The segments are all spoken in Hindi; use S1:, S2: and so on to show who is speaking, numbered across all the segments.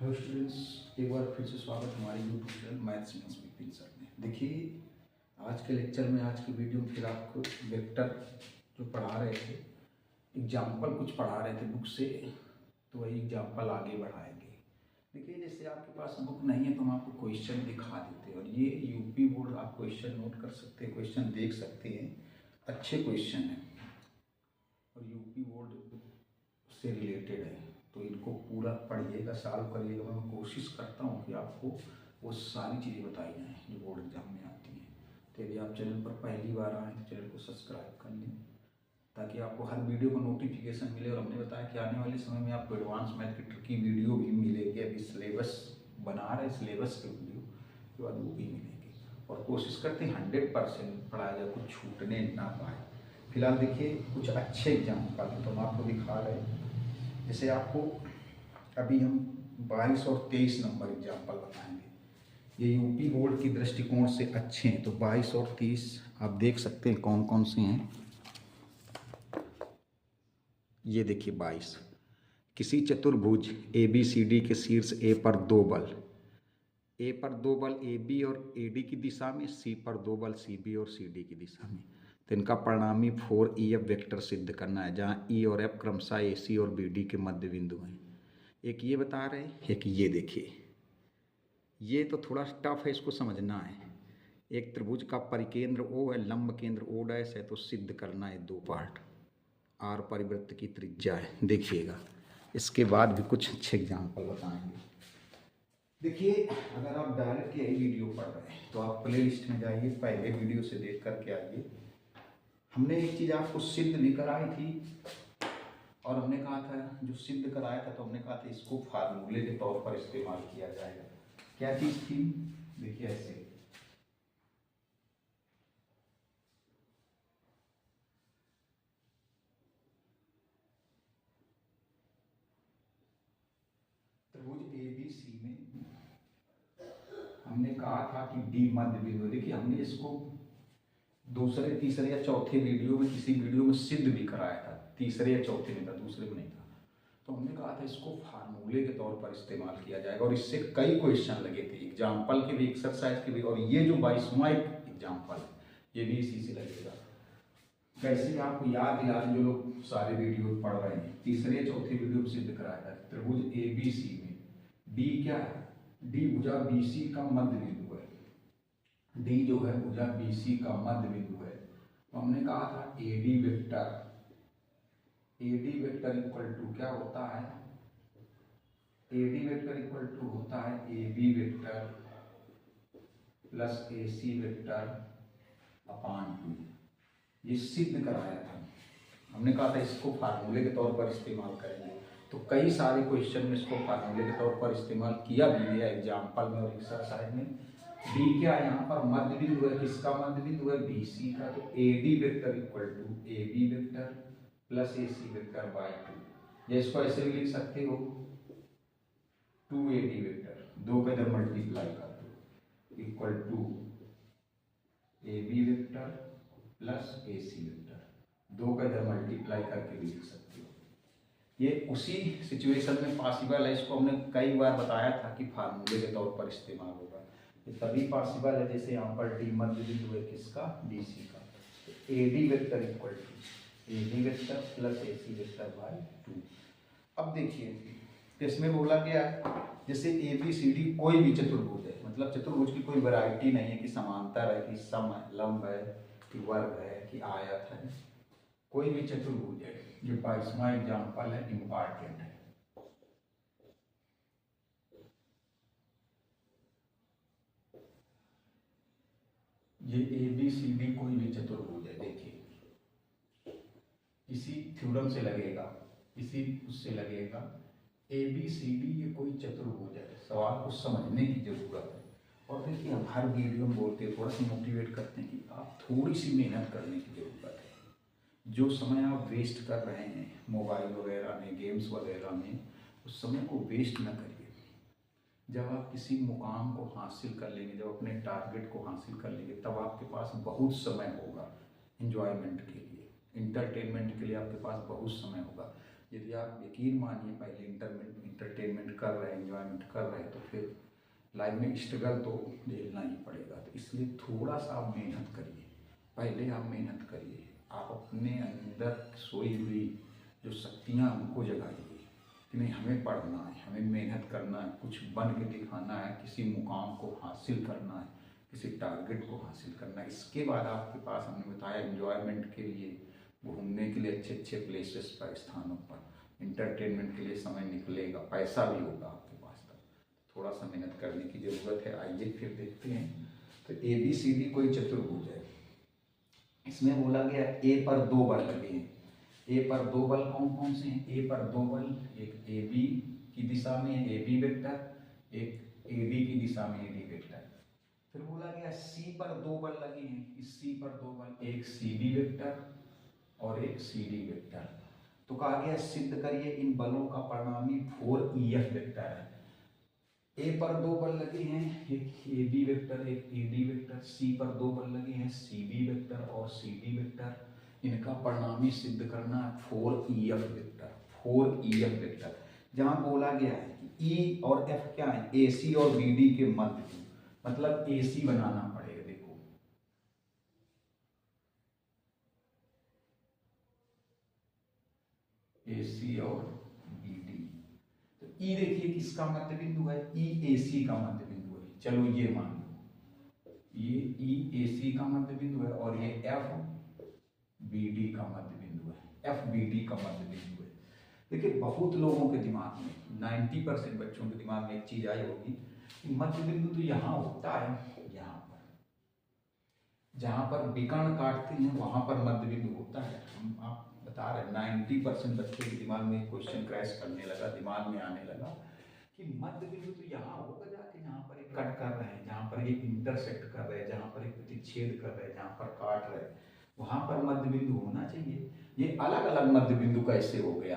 S1: हेलो स्टूडेंट्स, एक बार फिर से स्वागत है हमारे यूट्यूब चैनल मैथ्स में विपिन सर में। देखिए, आज के लेक्चर में, आज की वीडियो में फिर आपको वेक्टर जो पढ़ा रहे थे, एग्जाम्पल कुछ पढ़ा रहे थे बुक से, तो वही एग्जाम्पल आगे बढ़ाएंगे। देखिए, जैसे आपके पास बुक नहीं है तो हम आपको क्वेश्चन दिखा देते हैं, और ये यूपी बोर्ड आप क्वेश्चन नोट कर सकते हैं, क्वेश्चन देख सकते हैं, अच्छे क्वेश्चन हैं और यूपी बोर्ड से रिलेटेड है, तो इनको पूरा पढ़िएगा, सॉल्व करिएगा। मैं कोशिश करता हूँ कि आपको वो सारी चीज़ें बताई जाएँ जो बोर्ड एग्जाम में आती हैं। तो यदि आप चैनल पर पहली बार आएँ तो चैनल को सब्सक्राइब कर लें, ताकि आपको हर वीडियो का नोटिफिकेशन मिले। और हमने बताया कि आने वाले समय में आपको एडवांस मैथ की वीडियो भी मिलेगी। अभी सिलेबस बना रहे, सिलेबस के वीडियो के बाद वो भी मिलेगी, और कोशिश करते हैं 100% पढ़ाया जाए, कुछ छूटने ना पाए। फिलहाल देखिए, कुछ अच्छे एग्जाम्पल हैं तो हम आपको दिखा रहे हैं। जैसे आपको अभी हम 22 और 23 नंबर एग्जाम्पल बताएंगे। ये यूपी बोर्ड की दृष्टिकोण से अच्छे हैं, तो 22 और 30 आप देख सकते हैं कौन कौन से हैं। ये देखिए 22, किसी चतुर्भुज ए बी सी डी के शीर्ष ए पर दो बल, ए पर दो बल ए बी और ए डी की दिशा में, सी पर दो बल सी बी और सी डी की दिशा में, तो इनका परिणामी 4EF वेक्टर सिद्ध करना है, जहाँ ई और एफ क्रमशः ए सी और बी डी के मध्य बिंदु हैं। एक ये बता रहे हैं, एक ये देखिए, ये तो थोड़ा टफ है, इसको समझना है। एक त्रिभुज का परिकेंद्र O है, लंब केंद्र O' है, तो सिद्ध करना है दो पार्ट। R परिवृत्त की त्रिज्या है, देखिएगा। इसके बाद भी कुछ अच्छे एग्जाम्पल बताएंगे। देखिए, अगर आप डायरेक्ट यही वीडियो पढ़ रहे हैं तो आप प्ले लिस्ट में जाइए, पहले वीडियो से देख करके आइए। हमने एक चीज़ आपको सिद्ध नहीं कराई थी, और हमने कहा था जो सिद्ध कराया था, तो हमने कहा था इसको फार्मूले के तौर पर इस्तेमाल किया जाएगा। क्या चीज़ थी? देखिए ऐसे, त्रिभुज ए बी सी में हमने कहा था कि डी मध्य बिंदु। देखिए, हमने इसको दूसरे, तीसरे या चौथे वीडियो में, किसी वीडियो में सिद्ध भी कराया था, तीसरे या चौथे में था, दूसरे में नहीं था। तो हमने कहा था इसको फार्मूले के तौर पर इस्तेमाल किया जाएगा, और इससे कई क्वेश्चन लगे थे, एग्जाम्पल के भी, एक्सरसाइज के भी। और ये जो 22वां एग्जाम्पल है, ये भी इसी से लगेगा। कैसे आपको याद दिला, जो लोग सारे वीडियो पढ़ रहे हैं, तीसरे चौथे वीडियो में सिद्ध कराया था त्रिभुज ए बी सी में डी क्या है? डी भुजा बी सी का मध्य बिंदु है। डी जो है भुजा बी सी का मध्य बिंदु है। तो हमने कहा था A D vector, A D vector equal to क्या होता है? A D vector equal to होता है A B vector plus A C vector upon 2। ये सिद्ध कराया था, हमने कहा था इसको फार्मूले के तौर पर इस्तेमाल करेंगे। तो कई सारे क्वेश्चन में इसको फार्मूले के तौर पर इस्तेमाल किया भी गया एग्जाम्पल में और एक्सरसाइज में। डी क्या है यहाँ पर? मध्य बिंदु है। किसका मध्य बिंदु है? बी सी का। तो A D vector equal to A B vector plus A C vector by 2। या इसको ऐसे भी लिख सकते हो, 2AD वेक्टर, दो पे इधर मल्टीप्लाई कर दो, equal to A B vector plus A C vector, दो का इधर मल्टीप्लाई करके भी लिख सकते हो। ये उसी सिचुएशन में पॉसिबल है, इसको हमने कई बार बताया था कि फार्मूले के तौर पर इस्तेमाल होगा। ये तभी पॉसिबल है जैसे यहाँ पर डी मध्य बिंदु है, किसका? डी सी का। तो A D vector equal to A D vector plus A C vector by 2। अब देखिए, इसमें बोला गया है जैसे ए बी सी डी कोई भी चतुर्भुज है, मतलब चतुर्भुज की कोई वैरायटी नहीं है कि समांतर है, कि सम है, लंब है, कि वर्ग है, कि आयत है। कोई भी चतुर्भुज है। ये 22वां एग्जाम्पल है, इंपॉर्टेंट है। ये ए बी सी डी कोई भी चतुर्भुज है। देखिए, इसी थ्योरम से लगेगा, इसी उससे लगेगा। ए बी सी डी ये कोई चतुर्भुज है, सवाल को समझने की जरूरत है। और देखिए, हम हर वीडियो में बोलते हैं, थोड़ा सा मोटिवेट करते हैं कि आप थोड़ी सी मेहनत करने की जरूरत है। जो समय आप वेस्ट कर रहे हैं मोबाइल वगैरह में, गेम्स वगैरह में, उस समय को वेस्ट ना करिए। जब आप किसी मुकाम को हासिल कर लेंगे, जब अपने टारगेट को हासिल कर लेंगे, तब आपके पास बहुत समय होगा एंजॉयमेंट के लिए, इंटरटेनमेंट के लिए आपके पास बहुत समय होगा। यदि आप यकीन मानिए पहले इंटरटेनमेंट कर रहे हैं, एंजॉयमेंट कर रहे हैं, तो फिर लाइफ में स्ट्रगल तो झेलना ही पड़ेगा। तो इसलिए थोड़ा सा आप मेहनत करिए, पहले आप मेहनत करिए, आप अपने अंदर सोई हुई जो शक्तियाँ उनको जगाइए कि नहीं हमें पढ़ना है, हमें मेहनत करना है, कुछ बन के दिखाना है, किसी मुकाम को हासिल करना है, किसी टारगेट को हासिल करना है। इसके बाद आपके पास हमने बताया एंजॉयमेंट के लिए, घूमने के लिए अच्छे अच्छे प्लेसेस पर, स्थानों पर, इंटरटेनमेंट के लिए समय निकलेगा, पैसा भी होगा आपके पास तक। थोड़ा सा मेहनत करने की ज़रूरत है। आइए फिर देखते हैं। तो ABCD कोई चतुर्भुज है, इसमें बोला गया ए पर 2 बल लगे हैं। ए पर 2 बल कौन कौन से हैं? ए पर 2 बल, एक AB की दिशा में AB वेक्टर, एक AD की दिशा में AD वेक्टर। फिर बोला गया C पर 2 बल लगे हैं, इस C पर 2 बल, एक CD वेक्टर और एक CD वेक्टर। तो कहा गया सिद्ध करिए इन बलों का परिणामी 4EF वेक्टर है। ए पर 2 बल लगे हैं, एक AB वेक्टर, एक AD वेक्टर। C पर 2 बल लगे हैं, CB वेक्टर और CD वेक्टर। इनका परिणामी सिद्ध करना है 4EF वेक्टर, 4EF वेक्टर। जहां बोला गया है कि E और F क्या है? AC और BD के मध्य, मतलब AC बनाना पड़ेगा। देखो AC और BD, तो E देखिए किसका मध्य बिंदु है? E AC का मध्य बिंदु है। चलो ये मान लो, ये E AC का मध्य बिंदु है और ये F BD का मध्य बिंदु है, F BD का मध्य बिंदु है। देखिए बहुत लोगों के दिमाग में, 90% बच्चों के दिमाग में एक चीज आई होगी कि मध्य बिंदु तो यहाँ होता है, यहाँ पर जहाँ पर विकर्ण काटते हैं वहां पर मध्य बिंदु होता है। हम आप बता रहे 90% बच्चे के दिमाग में क्वेश्चन क्रैश करने लगा, दिमाग में आने लगा कि मध्य बिंदु तो यहाँ होगा जाके, जहाँ पर एक कट कर रहे हैं, जहाँ पर एक इंटरसेक्ट कर रहे हैं, जहाँ पर एक प्रतिच्छेद कर रहे हैं, जहाँ पर काट रहे हैं, वहां पर मध्य बिंदु होना चाहिए। ये अलग अलग मध्य बिंदु कैसे हो गया?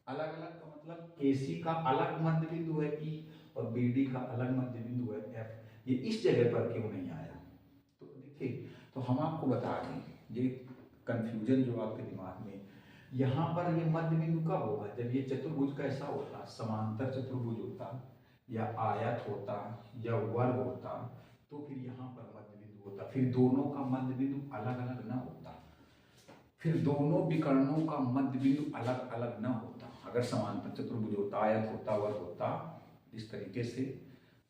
S1: अलग अलग का मतलब AC का अलग मध्य बिंदु है E और BD का अलग मध्य बिंदु है F, ये इस जगह पर क्यों नहीं आया? तो देखिए, तो हम आपको बता दें ये कंफ्यूजन जो आपके दिमाग में, यहाँ पर ये मध्य बिंदु कब होगा? जब ये चतुर्भुज कैसा होता, समांतर चतुर्भुज होता, या आयत होता, या वर्ग होता, तो फिर यहाँ पर मध्य बिंदु होता। फिर दोनों का मध्य बिंदु अलग अलग ना होता, फिर दोनों विकर्णों का मध्य बिंदु अलग अलग ना होता। अगर समांतर चतुर्भुज होता, आयत होता, वर्ग होता इस तरीके से,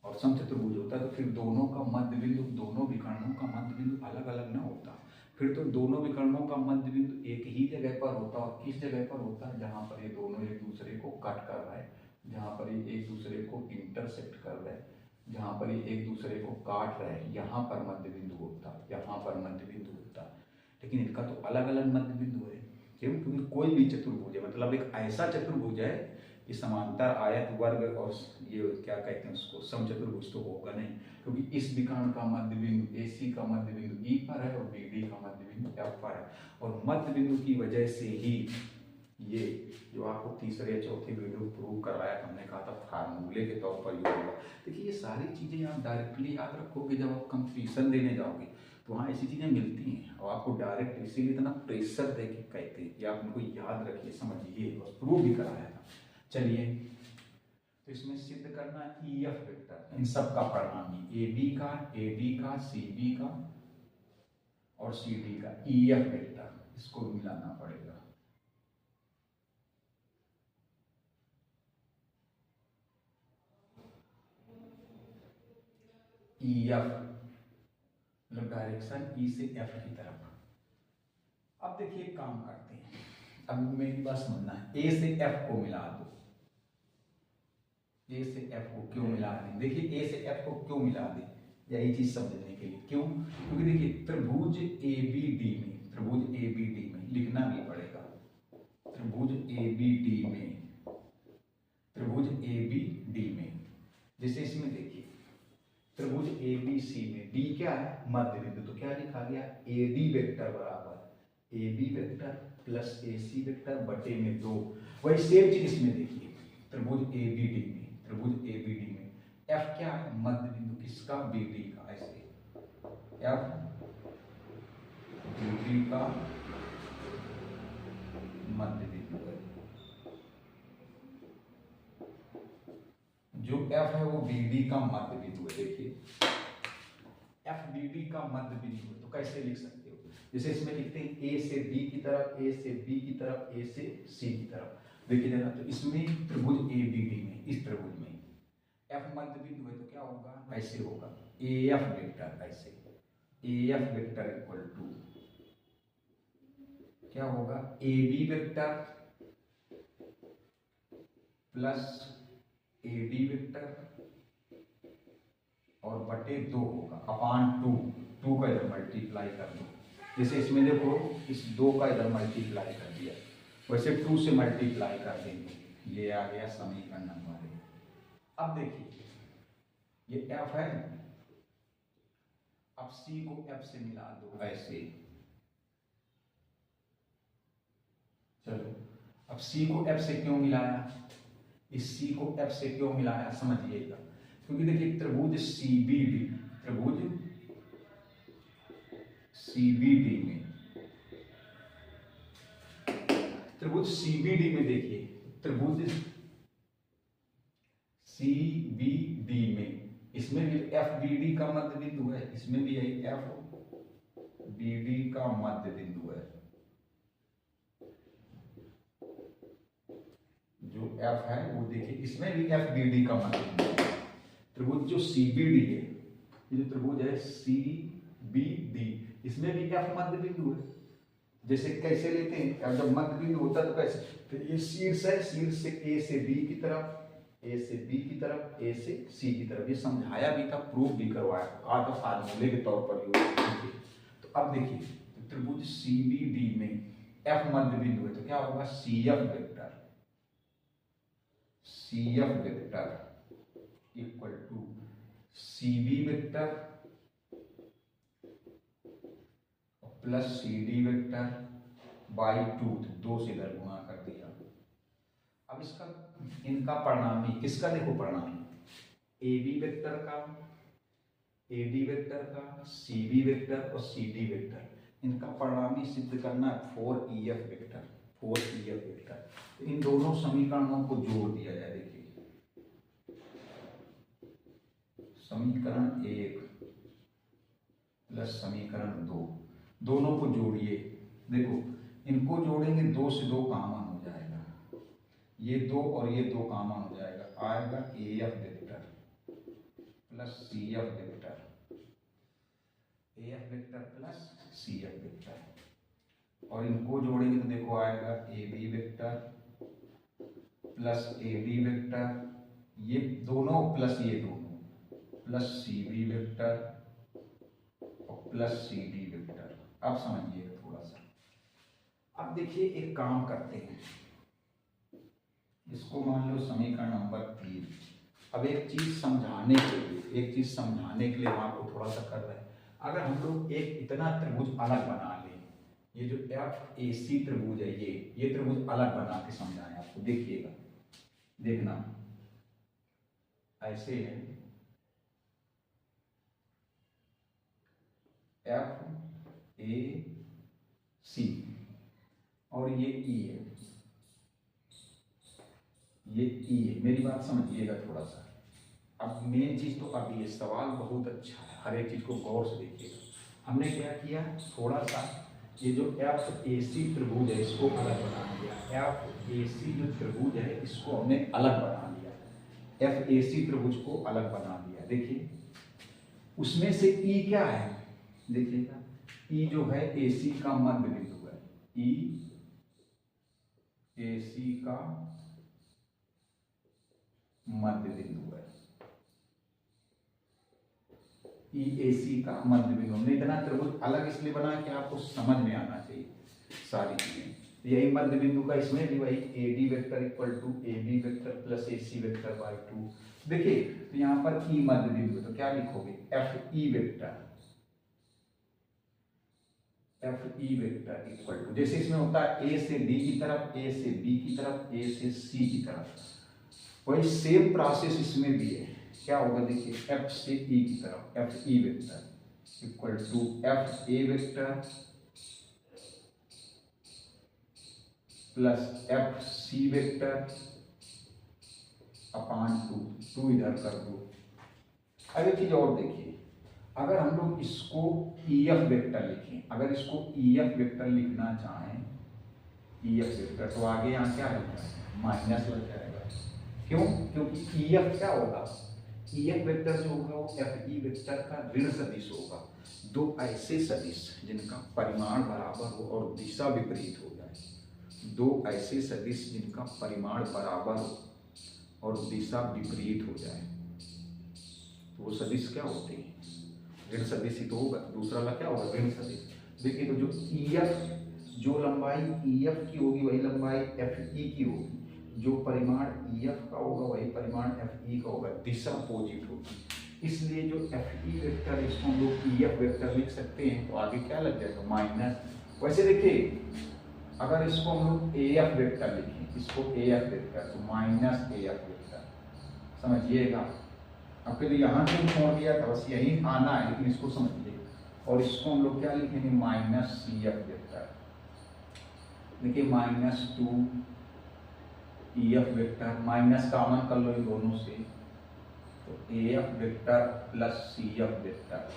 S1: और समचतुर्भुज होता, तो फिर दोनों का मध्य बिंदु, दोनों विकर्णों का मध्य बिंदु अलग अलग ना होता। फिर तो दोनों विकर्णों का मध्य बिंदु एक ही जगह पर होता, और किस जगह पर होता है? जहाँ पर ये दोनों एक दूसरे को कट कर रहे हैं, जहाँ पर ये एक दूसरे को इंटरसेक्ट कर रहे हैं, जहाँ पर ये एक दूसरे को काट रहे हैं, यहाँ पर मध्य बिंदु होता, यहाँ पर मध्य बिंदु होता। लेकिन इनका तो अलग अलग मध्य बिंदु है। क्यों? क्योंकि कोई भी चतुर्भुज है, मतलब एक ऐसा चतुर्भुज है कि समांतर, आयत, वर्ग और ये क्या कहते हैं उसको, समचतुर्भुज तो होगा नहीं, क्योंकि इस विकर्ण का मध्य बिंदु AC का मध्य बिंदु E पर है और BD का मध्य बिंदु F पर है। और मध्य बिंदु की वजह से ही ये जो आपको तीसरे चौथे वीडियो प्रूव करवाया, हमने कहा था फार्मूले के तौर पर यूज होगा। देखिए ये सारी चीजें आप डायरेक्टली याद रखोगे, जब आप कंपटीशन देने जाओगे तो वहाँ ऐसी चीजें मिलती हैं, और आपको डायरेक्ट इसीलिए इतना प्रेशर दे के कहते हैं कि आप उनको याद रखिए, समझिए, और प्रूव भी कराया था। चलिए, तो इसमें सिद्ध करना है EF वेक्टर, इन सब का परिणामी, AB का, AD का, CB का और CD का EF वेक्टर, इसको मिलाना पड़ेगा। EF मतलब डायरेक्शन E से F की तरफ। अब देखिए काम करते हैं, अब मेरी बात समझना है, A से F को मिला दो। A से F को क्यों मिला दें? देखिए A से F को क्यों मिला दें, यही चीज समझने के लिए। क्यों? क्योंकि देखिए त्रिभुज ABD में, त्रिभुज ABD में लिखना भी पड़ेगा, त्रिभुज ABD में, त्रिभुज ABD में, जैसे इसमें देखिए त्रिभुज ABC में D क्या है? मध्य बिंदु। तो क्या लिखा गया? AD वेक्टर बराबर AB vector plus AC vector बटे में 2। वही सेम चीज इसमें देखिए, त्रिभुज ABD में, त्रिभुज ABD में F क्या है? मध्य बिंदु किसका? BD का। ऐसे F BD का मध्य बिंदु है। जो एफ है वो बी डी का मध्य बिंदु है। देखिए एफ बी डी का मध्य बिंदु है, तो कैसे लिख सकते हो? जैसे इसमें लिखते हैं ए से बी की तरफ, ए से बी की तरफ, ए से सी की तरफ। देखिए जरा, तो इसमें त्रिभुज ए बी डी में, इस त्रिभुज में एफ मध्य बिंदु है, तो क्या होगा? ऐसे होगा ए एफ वेक्टर, ऐसे A F vector equal to क्या होगा? A B vector plus A D vector और बटे 2 होगा अपान 2 का इधर मल्टीप्लाई कर दो। जैसे इसमें देखो इस 2 का इधर मल्टीप्लाई कर दिया, वैसे 2 से मल्टीप्लाई कर देंगे, ये आ गया समीकरण नंबर 1। अब देखिए ये एफ है, अब सी को एफ से मिला दो ऐसे। चलो अब सी को एफ से क्यों मिलाया? इस सी को एफ से क्यों मिलाया समझिएगा, क्योंकि देखिए त्रिभुज सीबीडी, त्रिभुज सीबीडी में, त्रिभुज सीबीडी में देखिए त्रिभुज सीबीडी में, इसमें भी एफ बी डी का मध्य बिंदु है, इसमें भी यही एफ बी डी का मध्य बिंदु है। जो एफ है वो देखिए इसमें भी एफ बी डी का मध्य बिंदु है। त्रिभुज जो सीबीडी है, ये जो त्रिभुज है सीबीडी, इसमें भी एफ मध्य बिंदु है। जैसे कैसे लेते हैं, अब जब मध्य बिंदु होता है तो कैसे, तो ये शीर्ष है, शीर्ष से ए से बी की तरफ, ए से बी की तरफ, ए से सी की तरफ। ये समझाया भी था, प्रूफ भी करवाया, आज तो फार्मूले के तौर पर यूज। तो अब देखिए तो त्रिभुज सीबीडी में एफ मध्य बिंदु है, तो क्या होगा? C F vector, C F vector equal to C B vector plus C D vector by 2 से इधर गुणा कर दिया। अब इसका इनका परिणामी, किसका देखो परिणामी, ए बी वेक्टर का, ए डी वेक्टर का, सी बी वेक्टर और सी डी वेक्टर, इनका परिणामी सिद्ध करना है 4EF वेक्टर, 4EF वेक्टर। तो इन दोनों समीकरणों को जोड़ दिया जाए। देखिए समीकरण 1 प्लस समीकरण 2, दोनों को जोड़िए। देखो इनको जोड़ेंगे, 2 से 2 कॉमन हो जाएगा, ये 2 और ये 2 कॉमन हो जाएगा, आएगा AF vector plus CF vector, AF vector plus CF vector. और इनको जोड़ेंगे तो देखो आएगा AB vector plus AD vector, ये दोनों प्लस ये दोनों, प्लस CB वेक्टर और प्लस CD वेक्टर। अब समझिएगा थोड़ा सा। अब देखिए एक काम करते हैं, इसको मान लो समीकरण नंबर 3। अब एक चीज समझाने के लिए हम आपको थोड़ा सा कर रहे हैं। अगर हम लोग एक इतना त्रिभुज अलग बना लें, ये जो एफ ए सी त्रिभुज है, ये त्रिभुज अलग बना के समझाएं आपको। देखिएगा, देखना ऐसे है, एफ ए सी और ये ई है, ये ई है। मेरी बात समझिएगा थोड़ा सा। अब मेन चीज तो अब ये सवाल बहुत अच्छा है, हर एक चीज को गौर से देखिएगा। हमने क्या किया, थोड़ा सा ये जो एफ ए सी त्रिभुज है इसको अलग बना लिया। एफ ए सी जो त्रिभुज है इसको हमने अलग बना लिया, एफ ए सी त्रिभुज को अलग बना लिया। देखिए उसमें से ई क्या है, देखिएगा ई जो है ए सी का मध्य बिंदु है, ई ए सी का मध्य बिंदु है, ई ए सी का मध्य बिंदु। हमने इतना त्रिभुज अलग इसलिए बनाया कि आपको समझ में आना चाहिए सारी चीजें। यही मध्य बिंदु का इसमें भी वही A D vector equal to A B vector plus A C vector by 2। देखिए तो यहाँ पर ई मध्य बिंदु, तो क्या लिखोगे, F E vector, F E vector equal to, जैसे इसमें होता है ए से डी की तरफ, ए से बी की तरफ, ए से सी की तरफ, वही सेम प्रोसेस इसमें भी है। क्या होगा देखिए, एफ से ई की तरफ, F E vector equal to F A vector plus F C vector upon 2 इधर कर दो। अब एक चीज और देखिए, अगर हम लोग इसको EF वेक्टर लिखें, अगर इसको EF वेक्टर लिखना चाहें, EF वेक्टर, तो आगे यहाँ क्या लग जाएगा, माइनस लग जाएगा। क्यों? क्योंकि EF क्या होगा, EF वेक्टर जो होगा वो FE वेक्टर का ऋण सदिश होगा। दो ऐसे सदिश जिनका परिमाण बराबर हो और दिशा विपरीत हो जाए, दो ऐसे सदिश जिनका परिमाण बराबर हो और दिशा विपरीत हो जाए, तो वो सदिश क्या होते हैं, ऋण सदिश ही तो होगा। दूसरा वाला क्या होगा, ऋण सदिश। देखिए तो जो EF, जो लंबाई EF की होगी वही लंबाई FE की होगी, जो परिमाण EF का होगा वही परिमाण FE का होगा, दिशा अपोजिट होगी। इसलिए जो FE वेक्टर इसको हम लोग EF वेक्टर लिख सकते हैं, तो आगे क्या लग जाएगा, माइनस। वैसे देखिए अगर इसको हम लोग AF वेक्टर लिखें, इसको AF वेक्टर, तो माइनस AF वेक्टर, समझिएगा। अब फिर यहाँ से छोड़ दिया था, बस यही आना है, लेकिन इसको समझिए। और इसको हम लोग क्या लिखेंगे, माइनस CF वेक्टर। देखिए -2 EF वेक्टर, माइनस कॉमन कर लो इन दोनों से, तो AF vector plus CF vector.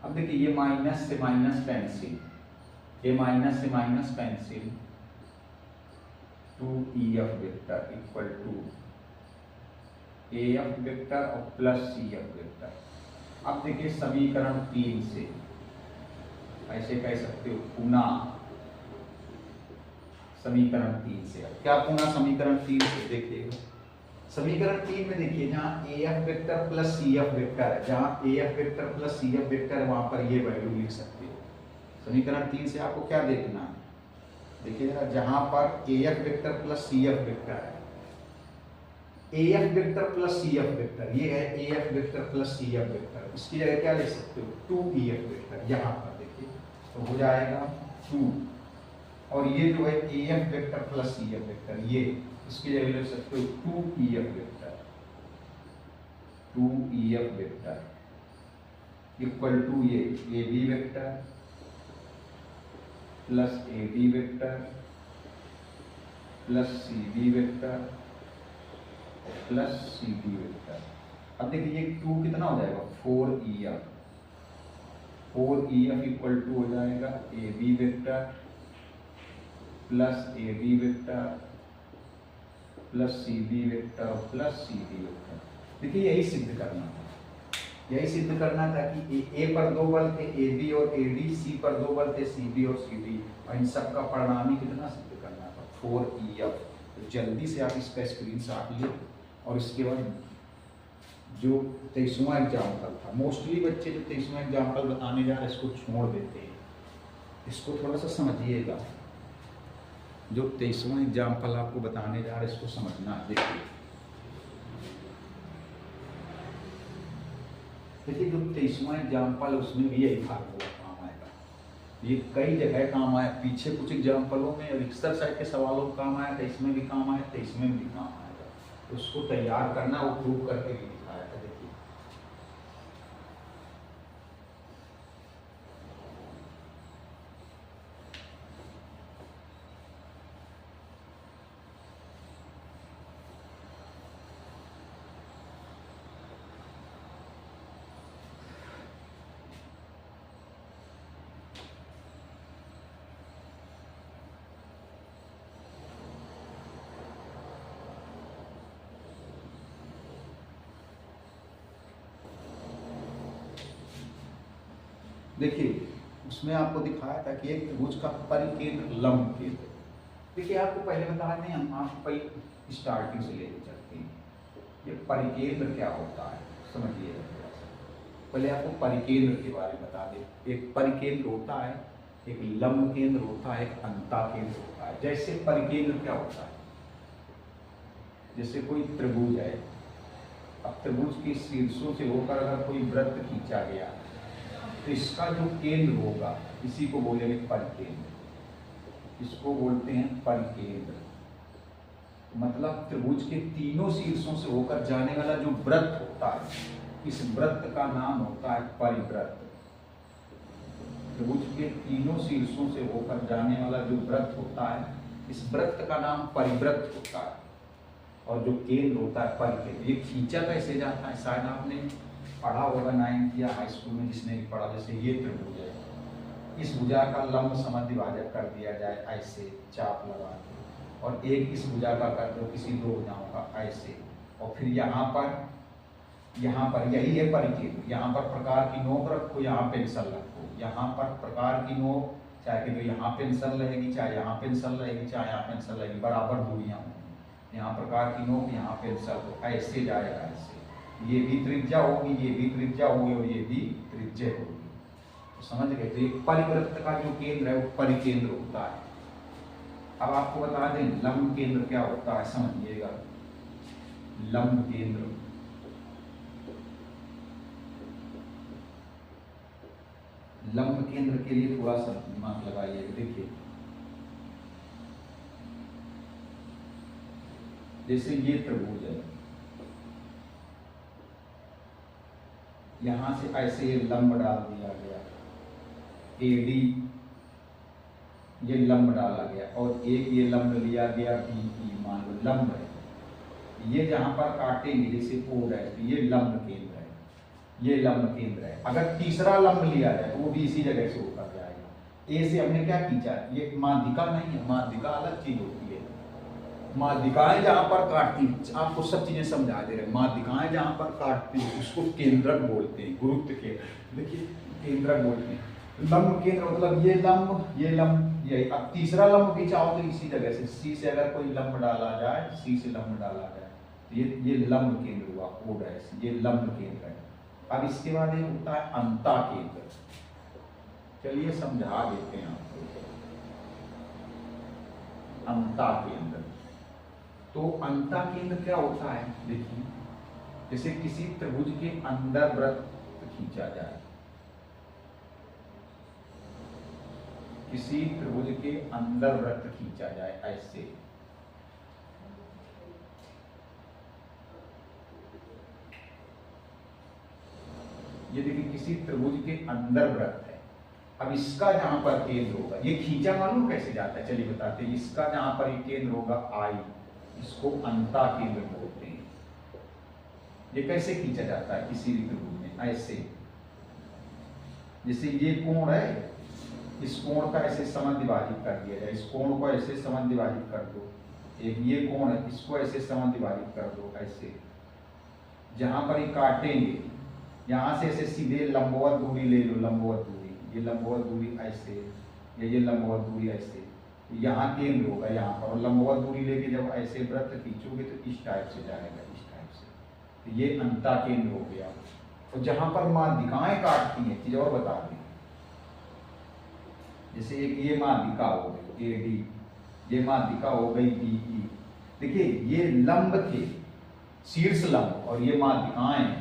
S1: अब देखिए ये माइनस से माइनस कैंसिल, ये माइनस से minus cancel, 2 EF vector equal to AF vector और प्लस CF वेक्टर। अब देखिए समीकरण 3 से ऐसे कह सकते हो, पुनः समीकरण 3 से। क्या पुनः समीकरण 3 से, देखिएगा समीकरण 3 में देखिए जहाँ AF vector plus CF vector है, जहाँ AF vector plus CF vector है वहां पर ये वैल्यू लिख सकते हो। समीकरण 3 से आपको क्या देखना है, देखिए जरा, जहां पर AF vector plus CF vector है, AF vector plus CF vector, ये है AF vector plus CF vector, इसकी जगह क्या ले सकते हो, 2 EF वेक्टर। यहाँ पर देखिए तो हो जाएगा 2, और ये जो है AF vector plus CF vector, ये इसकी जगह ले सकते हो 2 EF vector, 2 EF vector equal to ये AB vector plus AD vector plus CB vector plus CD vector. अब देखिए ये 2 कितना हो जाएगा, 4 EF, 4 EF इक्वल टू हो जाएगा AB vector plus AD vector plus CB vector plus CD vector. देखिए यही सिद्ध करना था, यही सिद्ध करना था कि A पर 2 बल थे AB और AD, C पर 2 बल थे CB और CD, और इन सब का परिणामी कितना सिद्ध करना था, 4 EF। तो जल्दी से आप इसका स्क्रीनशॉट ले, और इसके बाद जो 23वां एग्जाम्पल था, मोस्टली बच्चे जो 23वां एग्जाम्पल बताने जा रहे हैं इसको छोड़ देते हैं, इसको थोड़ा सा समझिएगा। जो 23वां एग्जाम्पल आपको बताने जा रहे हैं इसको समझना। देखिए जो 23वां एग्जाम्पल उसमें भी यही फार्मूला काम आएगा, ये कई जगह काम आया, पीछे कुछ एग्जाम्पलों में रिक्सर साइड के सवालों में काम आया था, इसमें भी काम आया था, इसमें भी काम आएगा। तो उसको तैयार करना, वो प्रूव करके भी दिखाया था। देखिए देखिए उसमें आपको दिखाया था कि एक त्रिभुज का परिकेंद्र लंब केंद्र। देखिए आपको पहले बता दें, हम आपको पहले स्टार्टिंग से लेकर चलते हैं, ये परिकेंद्र क्या होता है समझिएगा थोड़ा सा। पहले आपको परिकेंद्र के बारे में बता दें। एक परिकेंद्र होता है, एक लंब केंद्र होता है, एक अंता केंद्र होता है। जैसे परिकेंद्र क्या होता है, जैसे कोई त्रिभुज है, अब त्रिभुज के शीर्षों से होकर अगर कोई वृत्त खींचा गया तो इसका जो केंद्र होगा इसी को बोलेंगे परिकेंद्र, इसको बोलते हैं परिकेंद्र। मतलब त्रिभुज के तीनों शीर्षों से होकर जाने वाला जो वृत्त होता है, इस वृत्त का नाम होता है परिवृत्त। त्रिभुज के तीनों शीर्षों से होकर जाने वाला जो वृत्त होता है, इस वृत्त का नाम परिवृत्त होता है। और जो केंद्र होता है परिकेंद्र। ये खींचा कैसे जाता है, शायद आपने पढ़ा होगा 9th या हाई स्कूल में, जिसने भी पढ़ा। जैसे ये त्रिभुज है, इस भुजा का लंब समद्विभाजक कर दिया जाए ऐसे चाप लगा के, और एक इस भुजा का कर दो किसी दो भुजाओं का ऐसे, और फिर यहाँ पर यही है परिकेंद्र। यहाँ पर प्रकार की नोक रखो, यहाँ पेंसिल रखो, यहाँ पर प्रकार की नोक, चाहे कि तो यहाँ पेंसिल रहेगी, चाहे यहाँ पेंसिल रहेगी, चाहे यहाँ पेंसिल रहेगी, बराबर दूरियाँ होंगी। यहाँ प्रकार की नोक, यहाँ पेंसिल, तो ऐसे जाएगा ऐसे, ये भी त्रिज्या होगी, ये भी त्रिज्या होगी, और ये भी त्रिज्या होगी। तो समझ गए। तो एक परिवृत्त का जो केंद्र है वो परिकेंद्र होता है। अब आपको बता दें लंब केंद्र क्या होता है, समझिएगा। लंब केंद्र, लंब केंद्र के लिए थोड़ा सा दिमाग लगाइएगा। देखिए जैसे ये त्रिभुज है, यहां से ऐसे ये लंब डाल दिया गया, AD ये लंब डाला गया, और एक ये लंब लिया गया BE, मान लो लंब है। ये जहां पर काटेंगे जैसे O डैश, ये लंब केंद्र है, ये लंब केंद्र है। अगर तीसरा लंब लिया जाए तो वो भी इसी जगह से होकर जाएगा। ए से हमने क्या खींचा, ये माध्यिका नहीं है, माध्यिका अलग चीज होती है। माध्यिकाएं जहां पर काटती, आपको सब चीजें समझा दे रहे हैं। माध्यिकाएं जहां पर काटती है उसको केंद्रक बोलते हैं, गुरुत्व केंद्र। देखिए केंद्रक बोलते हैं। लंब केंद्र मतलब ये लंब, यही। अब तीसरा लंब भी चाहो तो इसी जगह से, C से अगर कोई लंब डाला जाए, C से लंब डाला जाए, तो ये लंब केंद्र हुआ O डैश, ये लंब केंद्र है। अब इसके बाद ये होता है अंता केंद्र। चलिए समझा देते हैं आपको। अंता केंद्र, तो अंता केंद्र क्या होता है, देखिए जैसे किसी त्रिभुज के अंदर वृत्त खींचा जाए, किसी त्रिभुज के अंदर वृत्त खींचा जाए ऐसे, ये देखिए किसी त्रिभुज के अंदर वृत्त है। अब इसका जहां पर केंद्र होगा, ये खींचा मालूम कैसे जाता है, चलिए बताते हैं। इसका जहां पर ये केंद्र होगा I, इसको अंता केंद्र बोलते हैं। ये कैसे खींचा जाता है किसी भी त्रिभुज में, ऐसे। जैसे ये कोण है, इस कोण का ऐसे समद्विभाजित कर दिया जाए, इस कोण को ऐसे समद्विभाजित कर दो। एक ये कोण है, इसको ऐसे समद्विभाजित कर दो ऐसे। जहां पर ये काटेंगे, यहां से ऐसे सीधे लंबवत दूरी ले लो, लंबवत दूरी, ये लंबवत दूरी ऐसे, ये लंबवत दूरी ऐसे। यहाँ केंद्र होगा यहाँ पर, और लंबवत दूरी लेके जब ऐसे वृत्त खींचोगे तो इस टाइप से जाएगा, इस टाइप से। तो ये अंता केंद्र हो गया। और जहां पर माध्यिकाएं काटती हैं, चीज और बता दें, जैसे एक ये माध्यिका हो गई AD, ये माध्यिका हो गई BE। देखिए ये लंब थे, शीर्ष लंब, और ये माध्यिकाएं हैं,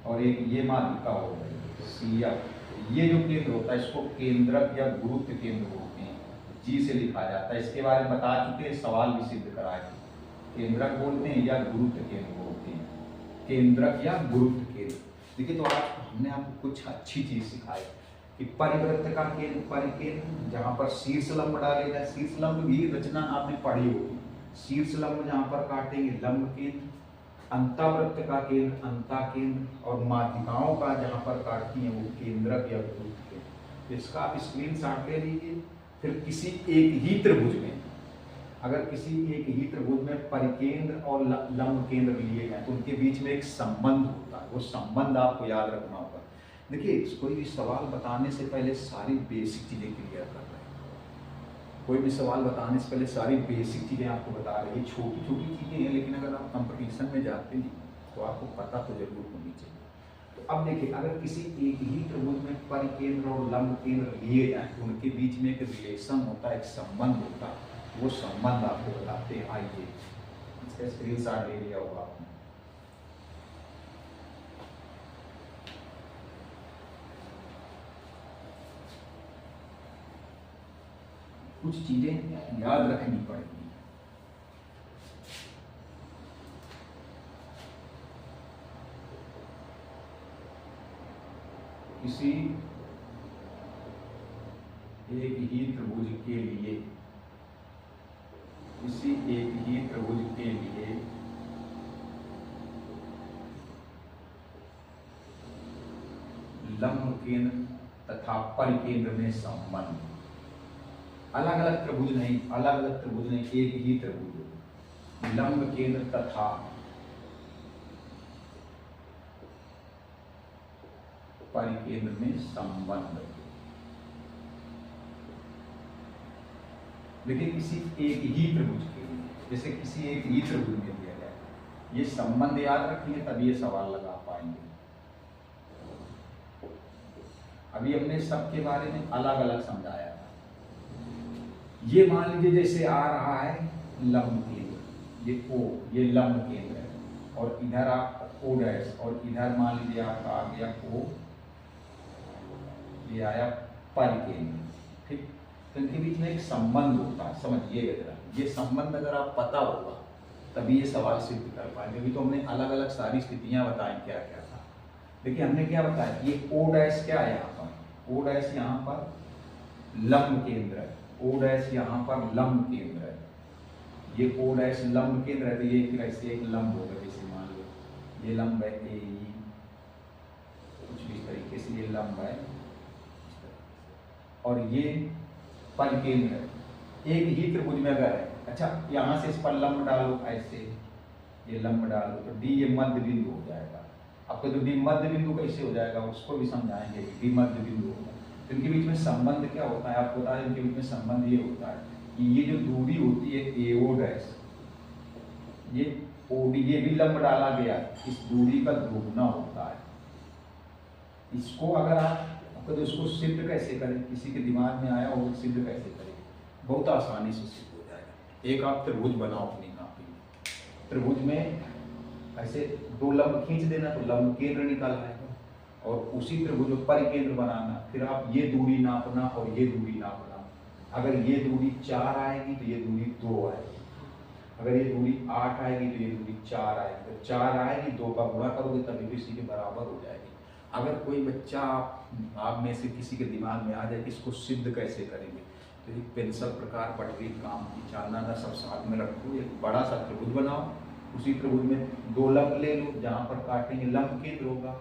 S1: और एक ये माध्यिका हो गई CF। ये जो केंद्र होता है इसको केंद्रक या गुरुत्व केंद्र बोलते हैं, G से लिखा जाता है। इसके बारे में बता चुके हैं, सवाल भी सिद्ध कराए। केंद्रक बोलते हैं या गुरुत्व केंद्र बोलते हैं, केंद्रक या गुरुत्व केंद्र। देखिए तो आज हमने आपको कुछ अच्छी चीज सिखाई कि परिवृत्त का केंद्र परिकेंद्र, जहां पर शीर्ष लंब डाले जाए, शीर्ष लंब भी रचना आपने पढ़ी होगी। शीर्ष लंब जहां पर काटेंगे लंब केंद्र, अंतावृत्त का केंद्र अंता केंद्र, और माध्यिकाओं का जहां पर काटती हैं वो केंद्रक या गुरुत्व केंद्र। इसका आप स्क्रीनशॉट ले लीजिए। फिर किसी एक ही त्रिभुज में, अगर किसी एक ही त्रिभुज में परिकेंद्र और लंब केंद्र लिए जाए तो उनके बीच में एक संबंध होता है, वो संबंध आपको याद रखना होगा। देखिए कोई भी सवाल बताने से पहले सारी बेसिक चीजें क्लियर कर रहे हैं। कोई भी सवाल बताने से पहले सारी बेसिक चीजें आपको बता रहे हैं। छोटी छोटी चीजें हैं, लेकिन अगर आप कंपटीशन में जाते हैं तो आपको पता तो जरूर होनी चाहिए। तो अब देखिए अगर किसी एक ही त्रिभुज में परिकेंद्र और लंब केंद्र लिए जाए तो उनके बीच में एक रिलेशन होता है, एक संबंध होता है। वो संबंध आपको बताते हैं। आइए इसका स्क्रीनशॉट ले लिया होगा आपने। कुछ चीजें याद रखनी पड़ेगी। किसी एक ही त्रिभुज के लिए एक ही त्रिभुज के लिए लंब केंद्र तथा परिकेंद्र में संबंध, अलग अलग त्रिभुज नहीं, अलग अलग त्रिभुज नहीं, एक ही त्रिभुज, लंब केंद्र तथा परिकेंद्र में संबंध। देखिए किसी एक ही त्रिभुज के लिए, जैसे किसी एक ही त्रिभुज में दिया गया, ये संबंध याद रखेंगे तभी ये सवाल लगा पाएंगे। अभी हमने सबके बारे में अलग अलग समझाया था। ये मान लीजिए जैसे आ रहा है लंब केंद्र, ये O, ये लंब केंद्र है, और इधर आप O डैश, और इधर मान लीजिए आपका आ गया O, ये आया परिकेंद्र। ठीक, तो इनके बीच में एक संबंध होता है, समझिएगा जरा। ये संबंध अगर आप पता होगा तभी ये सवाल सिद्ध कर पाएंगे। अभी तो हमने अलग अलग सारी स्थितियां बताई क्या क्या था। देखिए हमने क्या बताया, ये O डैश क्या है, यहाँ पर O डैश यहाँ पर लंब केंद्र है, O डैश यहाँ पर लंब केंद्र है, ये O डैश लंब केंद्र है, तो ये फिर ऐसे एक लंब होगा, जैसे मान लो ये लंब है ए, कुछ भी इस तरीके से ये लंब है, और ये परिकेंद्र है, एक ही त्रिभुज में अगर है। अच्छा यहाँ से इस पर लंब डालो, ऐसे ये लंब डालो तो डी ये मध्य बिंदु हो जाएगा। आपको तो डी मध्य बिंदु कैसे हो जाएगा उसको भी समझाएंगे, डी मध्य बिंदु होगा। तो इनके बीच में संबंध क्या होता है आपको बता दें, इनके बीच में संबंध ये होता है कि ये जो दूरी होती है AO डैश, ये OD, ये भी लंब डाला गया, इस दूरी का दोगुना होता है। इसको अगर आप तो इसको सिद्ध कैसे करें, किसी के दिमाग में आया और सिद्ध कैसे करें, बहुत आसानी से सिद्ध हो जाएगा। एक आप त्रिभुज बनाओ अपनी कॉपी में, त्रिभुज में ऐसे दो लंब खींच देना तो लंब केंद्र निकल आएगा, और उसी त्रिभुज में परिकेंद्र बनाना, फिर आप ये दूरी नापना और ये दूरी नापना। अगर ये दूरी 4 आएगी तो ये दूरी 2 आएगी, अगर ये दूरी 8 आएगी तो ये दूरी 4 आएगी, तो 4 आएगी 2 का गुणा करोगे तभी भी इसी के बराबर हो जाएगी। अगर कोई बच्चा आप में से किसी के दिमाग में आ जाए कि इसको सिद्ध कैसे करेंगे, तो एक पेंसिल प्रकार पटरी काम की चांदा ना सब साथ में रखो, एक बड़ा सा त्रिभुज बनाओ, उसी त्रिभुज में 2 लंब ले लो, जहाँ पर काटेंगे लंब केंद्र होगा,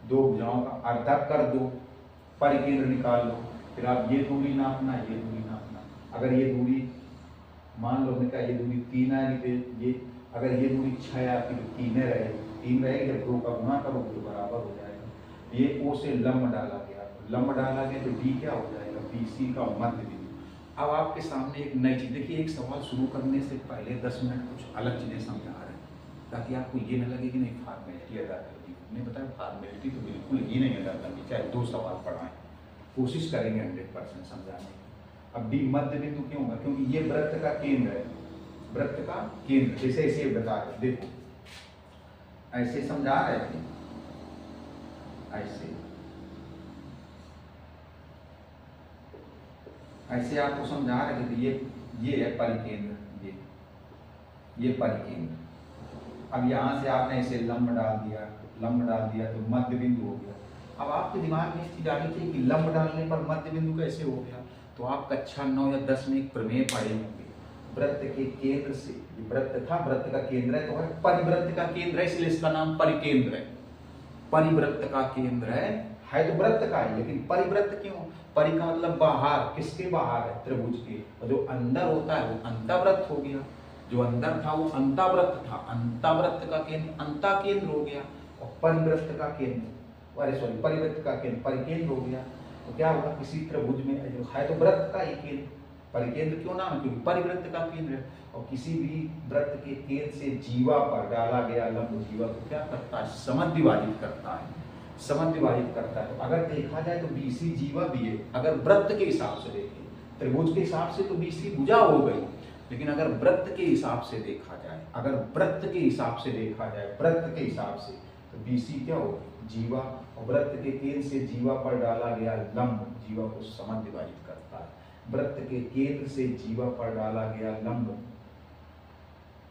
S1: 2 भुजाओं का अर्धा कर दो, परिकेंद्र निकाल लो, फिर आप ये दूरी नापना, ये दूरी नापना। अगर ये दूरी मान लो हमने कहा ये दूरी 3 आएगी तो ये, अगर ये दूरी 6 आती तो 3 रहेगी, 3 रहेगी, जब 2 का गुणा करोगे तो बराबर हो जाएगा। ये O से लंब डाला गया, लंब डाला गया तो D क्या हो जाएगा, BC का मध्य बिंदु। अब आपके सामने एक नई चीज, देखिए एक सवाल शुरू करने से पहले 10 मिनट कुछ अलग चीजें समझा रहे हैं, ताकि आपको ये न लगे कि नहीं फॉर्मेलिटी अदा कर दी। मैंने बताया फॉर्मेलिटी तो बिल्कुल ही नहीं अदा करनी, चाहे 2 सवाल पढ़ाएं, कोशिश करेंगे 100% समझाने की। अब D मध्य बिंदु क्यों होगा, क्योंकि ये वृत्त का केंद्र है, वृत्त का केंद्र। जैसे ऐसे बता रहे, देखो ऐसे समझा रहे थे, ऐसे आपको समझा रहे थे, ये है परिकेंद्र, ये परिकेंद्र। अब यहाँ से आपने ऐसे लंब डाल दिया, लंब डाल दिया तो मध्य बिंदु हो गया। अब आपके दिमाग में इस चीज आनी चाहिए कि लंब डालने पर मध्य बिंदु कैसे हो गया। तो आप कक्षा 9 या 10 में एक प्रमेय पढ़े होंगे, वृत्त के केंद्र से, ये वृत्त था, वृत्त का केंद्र है, तो परिवृत्त का केंद्र है, इसलिए इसका नाम परिकेंद्र है। परिवृत्त का केंद्र है तो वृत्त का है, लेकिन परिवृत्त क्यों, परि का मतलब बाहर, किसके बाहर है, त्रिभुज के, और जो अंदर होता है वो अंतःवृत्त हो गया, जो अंदर था वो अंतःवृत्त था, अंतःवृत्त का केंद्र अंता केंद्र हो गया, और परिवृत्त का केंद्र, अरे सॉरी परिवृत्त का केंद्र परिकेंद्र हो गया। तो क्या होगा, किसी त्रिभुज में जो है तो वृत्त का ही केंद्र, परिकेंद्र क्यों नाम है, क्योंकि परिवृत्त का केंद्र है, और किसी भी वृत्त के केंद्र से जीवा पर डाला गया लंब जीवा को क्या करता है, समद्विभाजित करता है, समद्विभाजित करता है। तो अगर देखा जाए तो BC जीवा भी है, अगर वृत्त के हिसाब से देखें, त्रिभुज के हिसाब से तो BC भुजा हो गई, लेकिन अगर वृत्त के हिसाब से देखा जाए, अगर वृत्त के हिसाब से देखा जाए, वृत्त के हिसाब से तो BC क्या होगी, जीवा, और वृत्त के केंद्र से जीवा पर डाला गया लंब जीवा को समद्विभाजित करता है, वृत्त के केंद्र से जीवा पर डाला गया लंब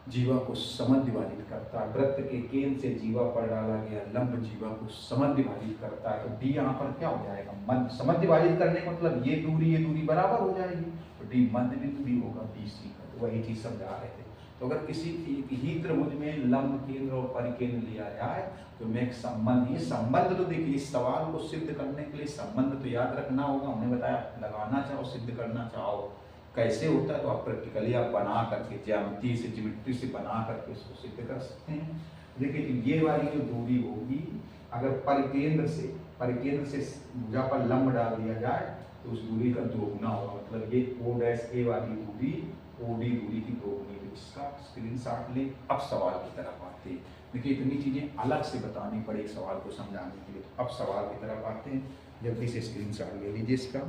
S1: जीवा को समद्विभाजित करता है, वृत्त के केंद्र से जीवा पर डाला गया लंब जीवा को समद्विभाजित करता है। तो D यहाँ पर क्या हो जाएगा, समद्विभाजित करने का मतलब ये दूरी बराबर हो जाएगी, तो D मध्य बिंदु भी होगा BC का। तो वही चीज समझा रहे थे, तो अगर किसी एक ही त्रिभुज में लंब केंद्र और परिकेंद्र लिया जाए तो मैं एक संबंध, ये संबंध तो देखिए इस सवाल को सिद्ध करने के लिए संबंध तो याद रखना होगा। हमने बताया लगाना चाहो सिद्ध करना चाहो कैसे होता है तो आप प्रैक्टिकली आप बना करके ज्यामिति से ज्योमेट्री से बना करके इसको सिद्ध कर सकते हैं। देखिए ये वाली जो दूरी होगी अगर परिकेंद्र से भुजा पर लंब डाल दिया जाए तो उस दूरी का दोगुना होगा, मतलब ये ओ डैश ए वाली दूरी ओडी दूरी की दोगुनी। इसका स्क्रीनशॉट ले। अब सवाल की तरफ आते हैं। देखिए इतनी चीजें अलग से बतानी पड़े सवाल को समझाने के लिए, तो अब सवाल की तरफ आते हैं। जल्दी से स्क्रीनशॉट ले लीजिए इसका।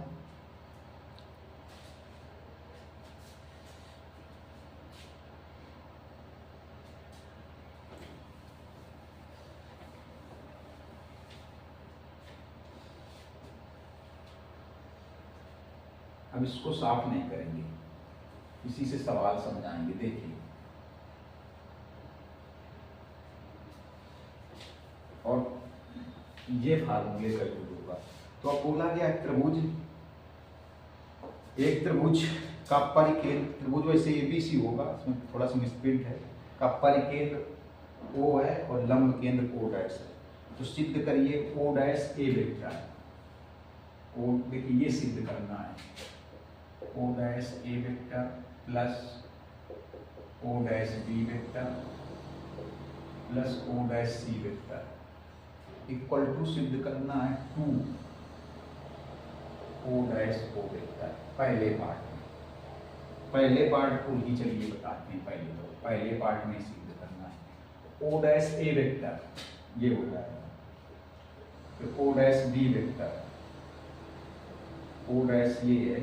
S1: अब इसको साफ नहीं करेंगे, इसी से सवाल समझाएंगे। देखिए और ये फार्मूले का यूज होगा। तो अब बोला गया एक त्रिभुज का परिकेंद्र, त्रिभुज वैसे एबीसी होगा, इसमें थोड़ा सा मिसप्रिंट है, का परिकेंद्र ओ है और लंब केंद्र ओ डैश है। तो सिद्ध करिए ओ डैश ए वेक्टर है। ओ देखिए ये सिद्ध करना है O dash A vector plus O dash B vector plus O dash C vector equal to सिद्ध करना है 2 ओ डैश ओ वेक्टर। पहले पार्ट को ही चलिए बताते हैं। पहले पार्ट में सिद्ध करना है ओ डैश ए वेक्टर ये हो जाएगा, फिर O dash B vector, O dash ये है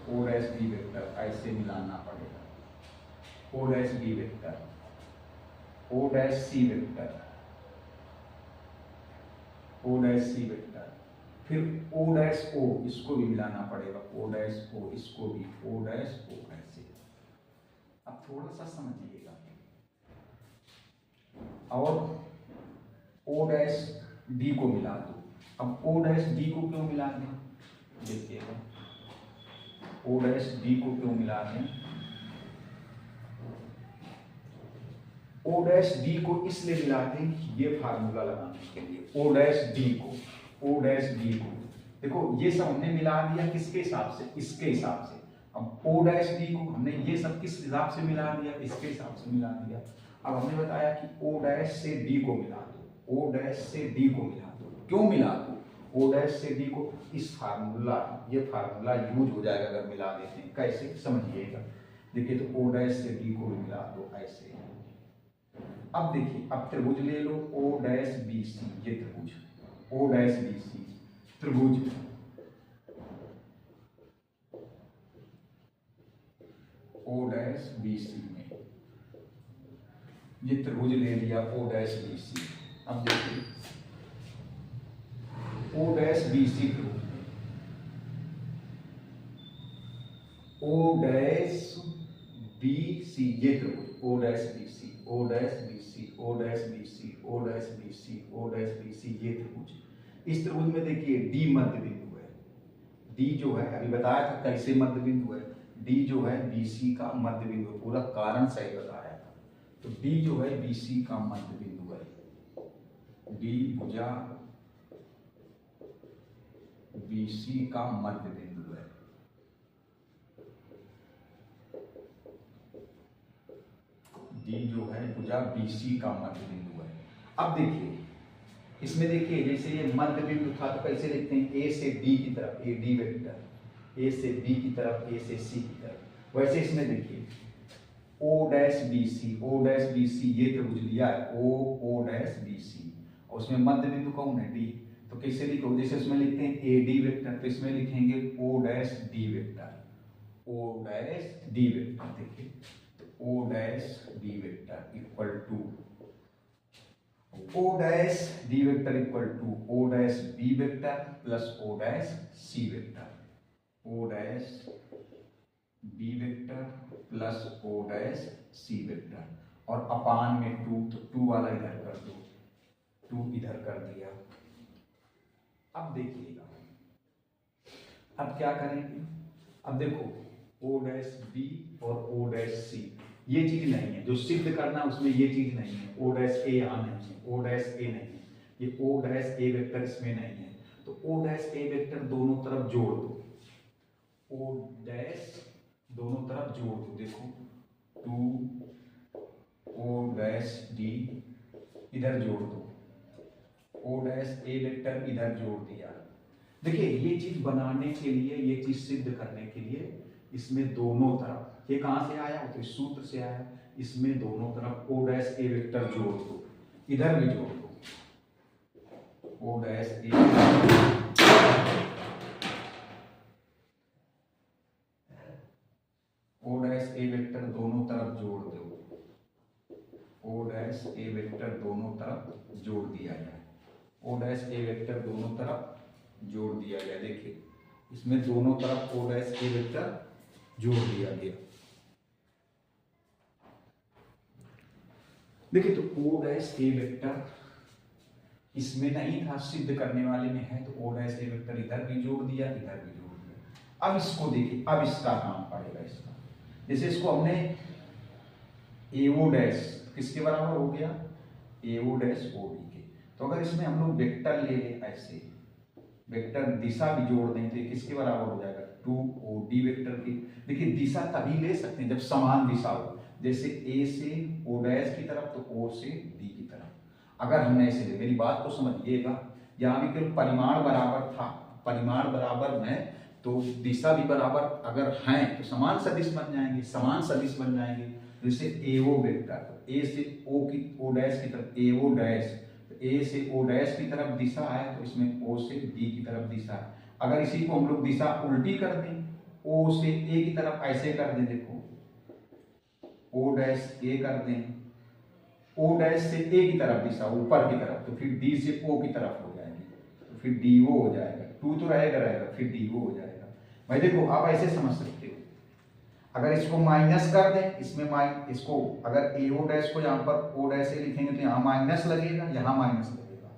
S1: ओ डैश बी वेक्टर ऐसे मिलाना पड़ेगा, O dash B vector, O dash C vector, O dash C vector, फिर ओ डैश ओ इसको भी मिलाना पड़ेगा, ओ डैश ओ इसको भी, ओ डैश ओ ऐसे। अब थोड़ा सा समझिएगा और ओ डैश डी को मिला दो। अब ओ डैश डी को क्यों मिला दें, देखिएगा ओ डैश डी को क्यों मिला दें। ओ डैश डी को इसलिए मिलाते हैं ये फार्मूला लगाने के लिए। ओ डैश डी को देखो ये सब हमने मिला दिया किसके हिसाब से, इसके हिसाब से। अब ओ डैश डी को हमने ये सब किस हिसाब से मिला दिया, इसके हिसाब से मिला दिया। अब हमने बताया कि ओ डैश से डी को मिला दो, ओ डैश से डी को मिला दो। क्यों मिला दो ओ डैश से डी को, इस फार्मूला, ये फार्मूला यूज हो जाएगा अगर मिला देते हैं। कैसे समझिएगा, देखिए तो ओ डैश से डी को मिला दो ऐसे। अब देखिए अब त्रिभुज ले लो ओ डैश बी सी, ये त्रिभुज ओ डैश बी सी त्रिभुज ओ डैश बी सी में ये त्रिभुज ले लिया ओ डैश बी सी। अब देखिए ओ डैश बी सी त्रिभुज में ओ डैश बी सी ये त्रिभुज O dash B C, O dash B C, O dash B C, O dash B C, O dash B C ये त्रिभुज। इस त्रिभुज में देखिए डी मध्य बिंदु है, डी जो है अभी बताया था कैसे मध्य बिंदु है, डी जो है बीसी का मध्य बिंदु, पूरा कारण सही बताया था। तो डी जो है बीसी का मध्य बिंदु है, डी भुजा बीसी का मध्य बिंदु है। डी जो है भुजा बीसी का मध्य बिंदु है। अब देखिए इसमें देखिए जैसे ये मध्य बिंदु था तो कैसे लिखते हैं, ए से बी की तरफ, ए डी वेक्टर, ए से बी की तरफ, ए से सी की तरफ। वैसे इसमें देखिए O dash B C, O dash B C ये त्रिभुज लिया है ओ डैश बी सी, और उसमें मध्य बिंदु कौन है डी। तो कैसे लिखो, जैसे उसमें लिखते हैं ए डी वेक्टर, तो इसमें लिखेंगे O dash D vector, O dash D vector. देखिए तो O dash D vector equal to O dash D vector equal to O dash B vector plus O dash C vector, O dash B vector plus O dash C vector, और अपान में 2, तो 2 वाला इधर कर दो, 2 इधर कर दिया। अब देखिएगा अब क्या करेंगे, अब देखो ओ डैश बी और ओ डैश सी, ये चीज नहीं है, जो सिद्ध करना उसमें ये चीज नहीं है। ओ डैश ए यहाँ नहीं है, ओ डैश ए नहीं है, ये ओ डैश ए वेक्टर इसमें नहीं है। तो ओ डैश ए वेक्टर दोनों तरफ जोड़ दो, ओ डैश दोनों तरफ जोड़ दो। देखो 2 ओ डैश डी इधर जोड़ दो, ओ डैश ए वेक्टर इधर जोड़ दिया। देखिए ये चीज बनाने के लिए, ये चीज सिद्ध करने के लिए इसमें दोनों तरफ, ये कहां से आया तो इस सूत्र से आया, इसमें दोनों तरफ ओ डैश ए वेक्टर जोड़ दो, इधर भी जोड़ दो ओ dash A, O dash A vector दोनों तरफ जोड़ दो, ओ डैश ए वेक्टर दोनों तरफ जोड़ दिया जाए, ओ डैश ए वेक्टर दोनों तरफ जोड़ दिया गया। देखिए इसमें दोनों तरफ ओ डैश ए वेक्टर जोड़ दिया गया। देखिए तो ओ डैश ए वेक्टर इसमें नहीं था, सिद्ध करने वाले में है, तो ओ डैश ए वेक्टर इधर भी जोड़ दिया, इधर भी जोड़ दिया। अब इसको देखिए, अब इसका काम पड़ेगा इसका। जैसे इसको हमने एओ डैश किसके बराबर हो गया, एओ डैश ओ डी के। तो अगर इसमें हम लोग वेक्टर ले लें ऐसे, वेक्टर दिशा भी जोड़ दें तो ये किसके बराबर हो जाएगा, 2OD वेक्टर की। देखिए दिशा तभी ले सकते हैं जब समान दिशा हो, जैसे A से O डैश की तरफ तो O से D की तरफ। अगर हमने ऐसे ले, मेरी बात को समझिएगा, यहाँ भी केवल परिमाण बराबर था, परिमाण बराबर में तो दिशा भी बराबर अगर हैं तो समान सदिश बन जाएंगे, समान सदिश बन जाएंगे। जैसे AO वेक्टर, A से O डैश की तरफ AO डैश, ए से ओ डैश की तरफ दिशा है तो इसमें ओ से बी की तरफ दिशा है। अगर इसी को हम लोग दिशा उल्टी कर दें, ओ से ए की तरफ ऐसे कर दें, देखो ओ डैश ए कर दें, ओ डैश से ए की तरफ दिशा ऊपर की तरफ, तो फिर डी से ओ की तरफ हो जाएगी, तो फिर डी ओ हो जाएगा, 2 तो रहेगा, फिर डी ओ हो जाएगा। भाई देखो आप ऐसे समझ सकते हो, अगर इसको माइनस कर दें, इसमें इसको अगर ए ओ डैश को यहाँ पर ओ डैश से लिखेंगे तो यहाँ माइनस लगेगा, यहाँ माइनस लगेगा,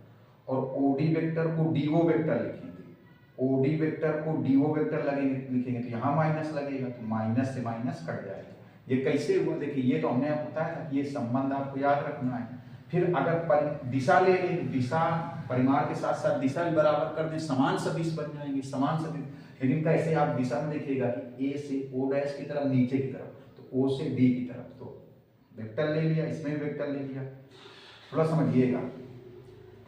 S1: और ओ डी वेक्टर को डी ओ वेक्टर लिखेंगे, ओ डी वेक्टर को डी ओ वेक्टर लिखेंगे तो यहाँ माइनस लगेगा, तो माइनस से माइनस कट जाएगा। ये कैसे हुआ, देखिए ये तो हमने आपको बताया था, ये संबंध आपको याद रखना है। फिर अगर दिशा ले लें, दिशा परिमाण के साथ साथ दिशा भी बराबर कर दें, समान सदिश बन जाएंगे, समान सदिश। लेकिन कैसे, आप दिशा में देखिएगा कि ए से ओ डैश की तरफ नीचे की तरफ, तो ओ से डी की तरफ, तो वेक्टर ले लिया, इसमें भी वेक्टर ले लिया, थोड़ा समझिएगा।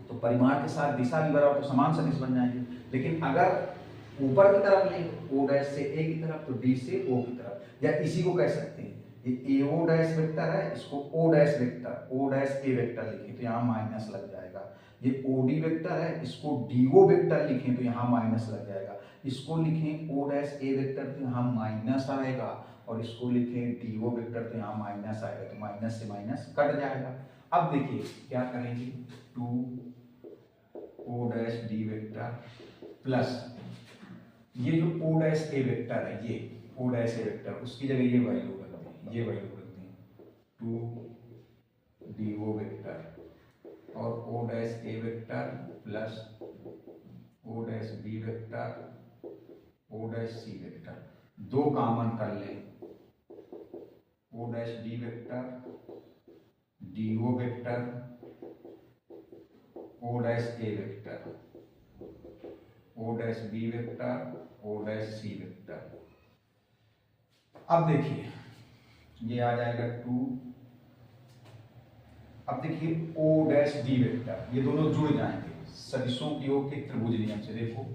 S1: तो परिमाण के साथ दिशा भी बराबर तो समान सदिश बन जाएंगे। लेकिन अगर ऊपर की तरफ लें, ओ डैश से ए की तरफ तो डी से ओ की तरफ, या इसी को कह सकते हैं ये ए ओ डैश वेक्टर है, इसको O dash vector, O dash A vector लिखें तो यहाँ माइनस लग जाएगा। ये ओ डी वेक्टर है, इसको डी ओ वेक्टर लिखें तो यहाँ माइनस लग जाएगा। इसको लिखें ओ डैश ए वेक्टर तो यहाँ माइनस आएगा, और इसको लिखें डी ओ वेक्टर तो यहाँ माइनस आएगा, तो माइनस से माइनस कट जाएगा। अब देखिए क्या करेंगे, 2 O dash D vector plus ये जो ओ डैश ए वेक्टर है, ये ओ डैश ए वेक्टर, उसकी जगह ये वैल्यू रख दें, ये वैल्यू रख दें 2 डी ओ वेक्टर, और O dash A vector plus O dash B vector, O dash C vector, दो कॉमन कर लें, O dash D vector, D O vector, O dash A vector, O dash B vector, O dash C vector. अब देखिए ये आ जाएगा 2। अब देखिए ओ डैश डी वेक्टर, ये दोनों जुड़ जाएंगे सदिशों की ओर के त्रिभुज नियम से। देखो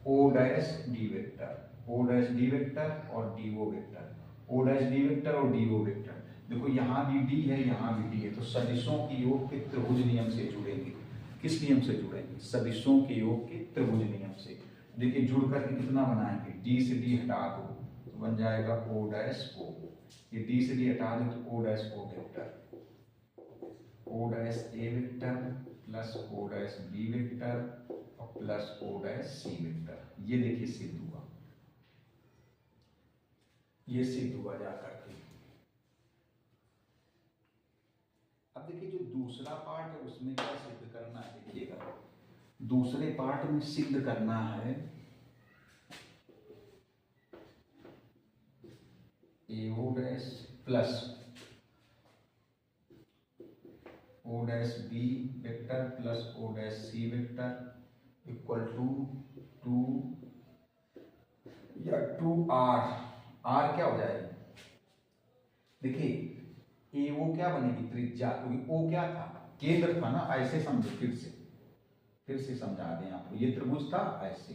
S1: O dash D vector, O dash D vector और D O vector, O dash D vector और डी ओ वेक्टर। देखो यहाँ भी डी है, यहाँ भी डी है, तो सदिशों की योग के त्रिभुज नियम से जुड़ेंगे। किस नियम से जुड़ेंगे, सदिशों के योग के त्रिभुज नियम से। देखिए जुड़ करके कितना बनाएंगे, डी से डी हटा दो तो बन जाएगा ओ डैश ओ, ये डी से डी हटा दो तो O dash O vector, O dash A vector plus O dash B vector और plus O dash C vector. ये देखिए सिद्ध हुआ, ये सिद्ध हुआ जा करके। अब देखिए जो दूसरा पार्ट है उसमें क्या सिद्ध करना है, देखिएगा दूसरे पार्ट में सिद्ध करना है A O dash plus O dash B vector plus O dash C vector equal to 2 या 2r। r क्या हो जाएगी, देखिए ए वो क्या बनेगी त्रिज्या, क्योंकि ओ क्या था केंद्र था ना। ऐसे समझो, फिर से समझा दें आपको। ये त्रिभुज था ऐसे,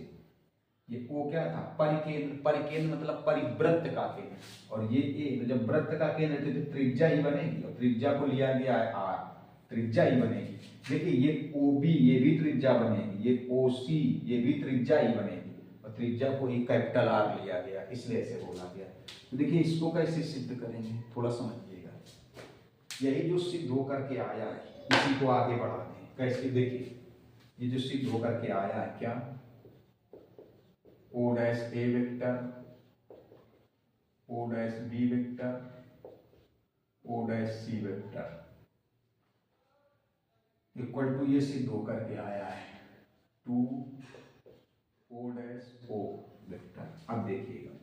S1: ये ओ क्या था परिकेंद्र, परिकेंद्र मतलब परिवृत्त का केंद्र, और ये ए। तो जब वृत्त का केंद्र है तो त्रिज्या ही बनेगी, और त्रिज्या को लिया गया है r, त्रिज्या ही बनेगी। देखिए ये OB ये भी त्रिज्या बनेगी, ये OC ये भी त्रिज्या ही बनेगी, और त्रिज्या को एक कैपिटल R लिया गया, इसलिए ऐसे बोला गया। तो देखिए इसको कैसे सिद्ध करेंगे थोड़ा समझिएगा। यही जो सिद्ध होकर के आया है इसी को आगे बढ़ा दें। कैसे, देखिए ये जो सिद्ध होकर के आया है क्या, O dash A vector, O dash B vector, O dash C vector equal to, ये सिद्ध होकर के आया है 2 ओ डैश ओ वेक्टर। अब देखिएगा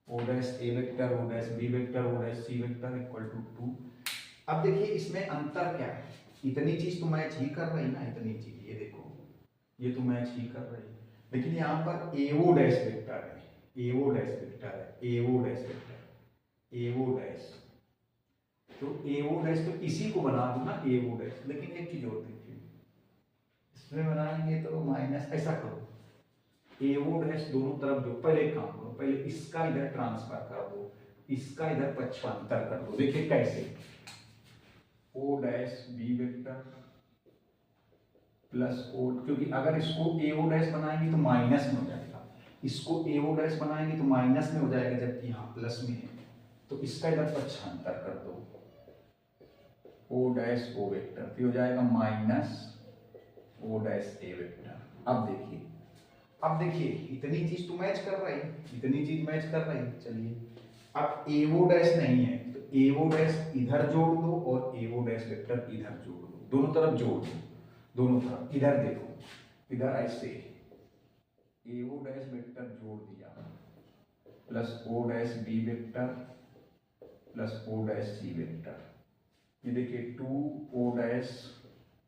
S1: O dash A vector, O dash B vector, O dash C vector equal to 2। अब देखिए इसमें अंतर क्या है, इतनी चीज तो मैच ही कर रही ना, इतनी चीज ये देखो ये तो मैच ही कर रही, लेकिन यहाँ पर एओ डैश वेक्टर है, एओ डैश वेक्टर है, एओ डैश वेक्टर, एओ डैश, तो एओ डैश तो इसी को बना दो ना एओ डैश। लेकिन एक चीज और देखिए, इसमें बनाएंगे तो माइनस, ऐसा करो एओ डैश दोनों तरफ जो, पहले एक काम करो, पहले इसका इधर ट्रांसफर कर दो, इसका इधर पक्षांतर कर दो। देखिए कैसे, O dash B vector plus O, क्योंकि अगर इसको एओ डैश बनाएंगे तो माइनस में हो जाएगा, इसको एओ डैश बनाएंगे तो माइनस में हो जाएगा, जबकि यहाँ प्लस में है, तो इसका इधर पक्षांतर कर दो ओ डैश ओ वेक्टर, फिर हो जाएगा minus O dash A vector. अब देखिए इतनी चीज तो मैच कर रही है, इतनी चीज मैच कर रही है। चलिए अब एओ डैश नहीं है तो एओ डैश इधर जोड़ दो और एओ डैश वेक्टर इधर जोड़ दो, दोनों तरफ जोड़ दो, दोनों तरफ। इधर देखो, इधर ऐसे एओ डैश वेक्टर जोड़ दिया plus O dash B vector plus O dash C vector, ये देखिए 2 O dash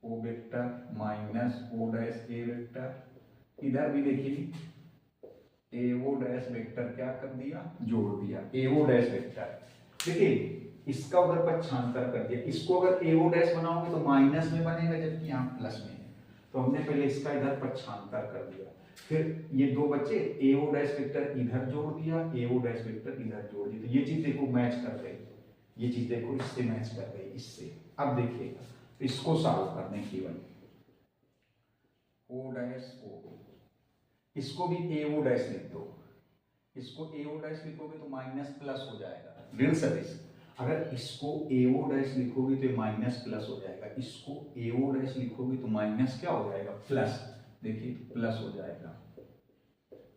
S1: O vector minus O dash A vector, इधर भी देखिए एओ डैश वेक्टर क्या कर दिया, जोड़ दिया एओ डैश वेक्टर। देखिए इसका उधर पक्षांतर कर दिया, इसको अगर एओ डैश बनाओगे तो माइनस में बनेगा, जबकि यहाँ प्लस में है, तो हमने पहले इसका इधर पक्षांतर कर दिया, फिर ये दो बच्चे एओ डैश वेक्टर इधर जोड़ दिया, एओ डैश वेक्टर इधर जोड़ दिया, तो ये चीज देखो मैच कर गई, ये चीज देखो इससे मैच कर गई, इससे। अब देखिएगा इसको सॉल्व करने केवल ओ डैश ओ, इसको भी एओ डैश लिख दो, इसको एओ डैश लिखोगे तो माइनस प्लस हो जाएगा ऋण सदिश, अगर इसको एओ डैश लिखोगे तो माइनस प्लस हो जाएगा, इसको एओ डैश लिखोगे तो माइनस क्या हो जाएगा प्लस, देखिए प्लस हो जाएगा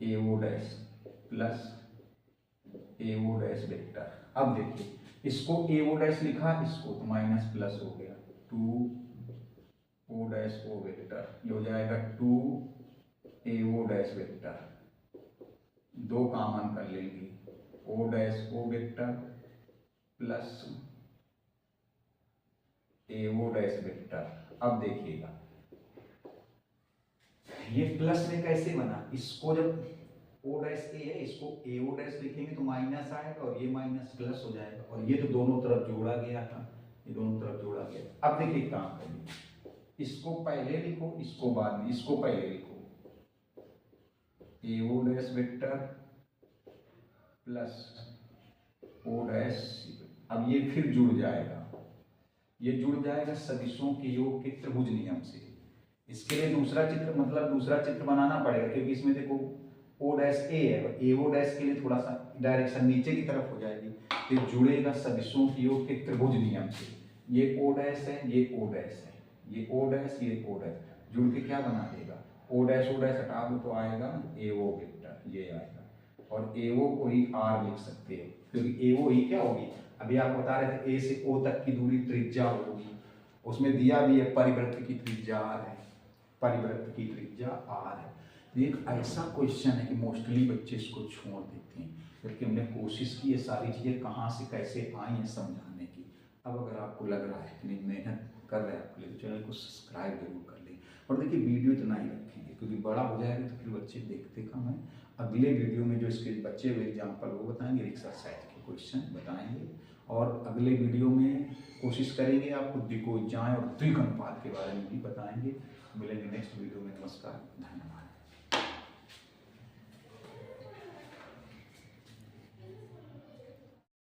S1: एओ dash plus AO dash vector. अब देखिए इसको एओ डैश लिखा, इसको तो माइनस प्लस हो गया 2 ओ डैश ओ वेक्टर, ये हो जाएगा 2 एओ डैश वेक्टर, दो कॉमन कर लेंगे O dash O vector plus AO dash vector. अब देखिएगा ये प्लस में कैसे बना, इसको जब ओ डैश ए है इसको एओ डैश लिखेंगे तो माइनस आएगा और ये माइनस प्लस हो जाएगा, और ये तो दोनों तरफ जोड़ा गया था, ये दोनों तरफ जोड़ा गया। अब देखिए काम करिए, इसको पहले लिखो इसको बाद में, इसको पहले लिखो AO dash vector plus O dash, अब ये फिर जुड़ जाएगा, ये जुड़ जाएगा सदिशों के योग के त्रिभुज नियम से। इसके लिए दूसरा चित्र मतलब दूसरा चित्र बनाना पड़ेगा, क्योंकि इसमें देखो ओ डैश ए है, एओ डैश के लिए थोड़ा सा डायरेक्शन नीचे की तरफ हो जाएगी, फिर जुड़ेगा सदिशों के योग के त्रिभुज नियम से। ये ओ डैश है, ये ओ डैश है, ये ओ डैश, ये ओ डैश, जुड़ के क्या बना देगा ओ डैश हटा दो तो आएगा एओ वेक्टर, ये आएगा, और एओ को ही आर लिख सकते हो, क्योंकि एओ ही क्या होगी, अभी आप बता रहे थे ए से ओ तक की दूरी त्रिज्या होगी, उसमें दिया भी है परिवृत्त की त्रिज्या आर है, परिवृत्त की त्रिज्या आर है। एक ऐसा क्वेश्चन है कि मोस्टली बच्चे इसको छोड़ देते हैं, क्योंकि हमने कोशिश की है सारी चीजें कहाँ से कैसे आई हैं समझाने की, अब अगर आपको लग रहा है कि नहीं मेहनत कर रहे हैं आपके लिए, तो चैनल को सब्सक्राइब जरूर कर लें। और देखिए वीडियो इतना ही रखेंगे क्योंकि बड़ा हो जाएगा तो फिर बच्चे देखते कम है। अगले वीडियो में जो इसके बच्चे हुए एग्जाम्पल वो बताएंगे, एक्सरसाइज के क्वेश्चन बताएंगे, और अगले वीडियो में कोशिश करेंगे आपको द्विगुणित और द्विघात के बारे में भी बताएंगे। मिलेंगे नेक्स्ट वीडियो में। नमस्कार, धन्यवाद।